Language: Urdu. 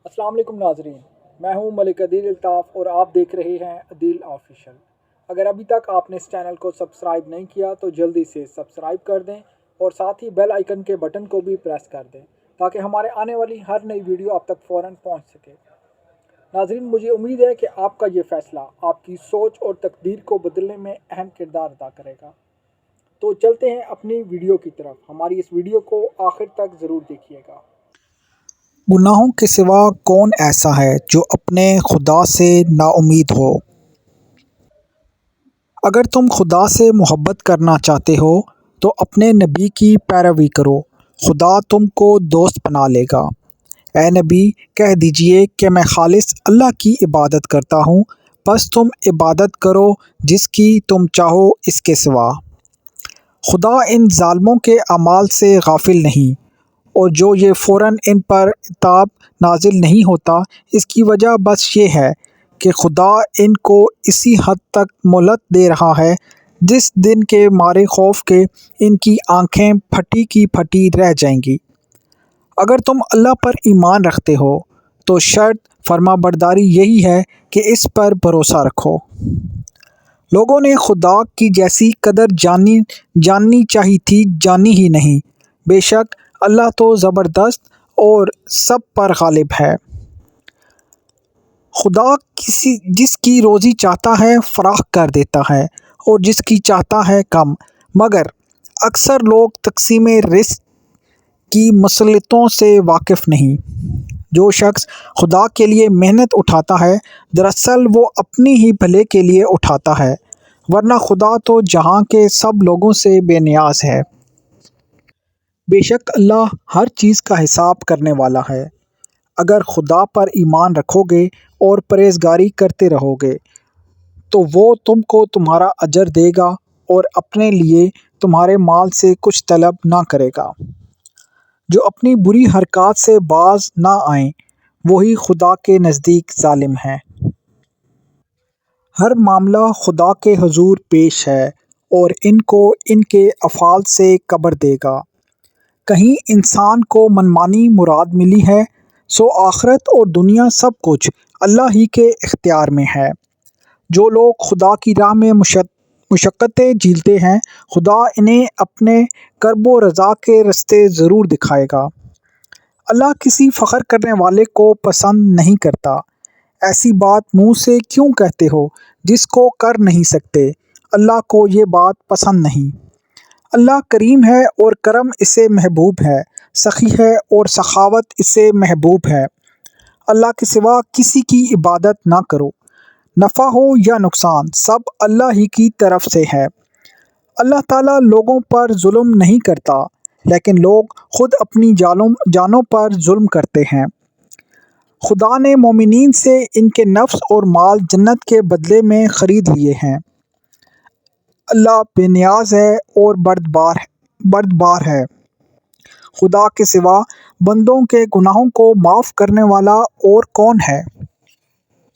السلام علیکم ناظرین، میں ہوں ملک عدیل الطاف اور آپ دیکھ رہے ہیں عدیل آفیشل۔ اگر ابھی تک آپ نے اس چینل کو سبسکرائب نہیں کیا تو جلدی سے سبسکرائب کر دیں اور ساتھ ہی بیل آئیکن کے بٹن کو بھی پریس کر دیں تاکہ ہمارے آنے والی ہر نئی ویڈیو آپ تک فوراً پہنچ سکے۔ ناظرین، مجھے امید ہے کہ آپ کا یہ فیصلہ آپ کی سوچ اور تقدیر کو بدلنے میں اہم کردار ادا کرے گا۔ تو چلتے ہیں اپنی ویڈیو کی طرف۔ ہماری اس ویڈیو کو آخر تک ضرور دیکھیے گا۔ گناہوں کے سوا کون ایسا ہے جو اپنے خدا سے نا امید ہو؟ اگر تم خدا سے محبت کرنا چاہتے ہو تو اپنے نبی کی پیروی کرو، خدا تم کو دوست بنا لے گا۔ اے نبی، کہہ دیجئے کہ میں خالص اللہ کی عبادت کرتا ہوں، بس تم عبادت کرو جس کی تم چاہو اس کے سوا۔ خدا ان ظالموں کے اعمال سے غافل نہیں، اور جو یہ فوراً ان پر عتاب نازل نہیں ہوتا، اس کی وجہ بس یہ ہے کہ خدا ان کو اسی حد تک مہلت دے رہا ہے جس دن کے مارے خوف کے ان کی آنکھیں پھٹی کی پھٹی رہ جائیں گی۔ اگر تم اللہ پر ایمان رکھتے ہو تو شرط فرما برداری یہی ہے کہ اس پر بھروسہ رکھو۔ لوگوں نے خدا کی جیسی قدر جاننی چاہی تھی، جانی ہی نہیں۔ بے شک اللہ تو زبردست اور سب پر غالب ہے۔ خدا جس کی روزی چاہتا ہے فراخ کر دیتا ہے اور جس کی چاہتا ہے کم، مگر اکثر لوگ تقسیم رزق کی مصلحتوں سے واقف نہیں۔ جو شخص خدا کے لیے محنت اٹھاتا ہے دراصل وہ اپنی ہی بھلے کے لیے اٹھاتا ہے، ورنہ خدا تو جہاں کے سب لوگوں سے بے نیاز ہے۔ بے شک اللہ ہر چیز کا حساب کرنے والا ہے۔ اگر خدا پر ایمان رکھو گے اور پرہیزگاری کرتے رہو گے تو وہ تم کو تمہارا اجر دے گا اور اپنے لیے تمہارے مال سے کچھ طلب نہ کرے گا۔ جو اپنی بری حرکات سے باز نہ آئیں وہی خدا کے نزدیک ظالم ہیں۔ ہر معاملہ خدا کے حضور پیش ہے اور ان کو ان کے افعال سے خبر دے گا۔ کہیں انسان کو منمانی مراد ملی ہے، سو آخرت اور دنیا سب کچھ اللہ ہی کے اختیار میں ہے۔ جو لوگ خدا کی راہ میں مشقتیں جھیلتے ہیں، خدا انہیں اپنے کرب و رضا کے رستے ضرور دکھائے گا۔ اللہ کسی فخر کرنے والے کو پسند نہیں کرتا۔ ایسی بات منہ سے کیوں کہتے ہو جس کو کر نہیں سکتے؟ اللہ کو یہ بات پسند نہیں۔ اللہ کریم ہے اور کرم اسے محبوب ہے، سخی ہے اور سخاوت اسے محبوب ہے۔ اللہ کے سوا کسی کی عبادت نہ کرو، نفع ہو یا نقصان سب اللہ ہی کی طرف سے ہے۔ اللہ تعالیٰ لوگوں پر ظلم نہیں کرتا، لیکن لوگ خود اپنی جانوں پر ظلم کرتے ہیں۔ خدا نے مومنین سے ان کے نفس اور مال جنت کے بدلے میں خرید لیے ہیں۔ اللہ بے نیاز ہے اور بردبار ہے۔ خدا کے سوا بندوں کے گناہوں کو معاف کرنے والا اور کون ہے؟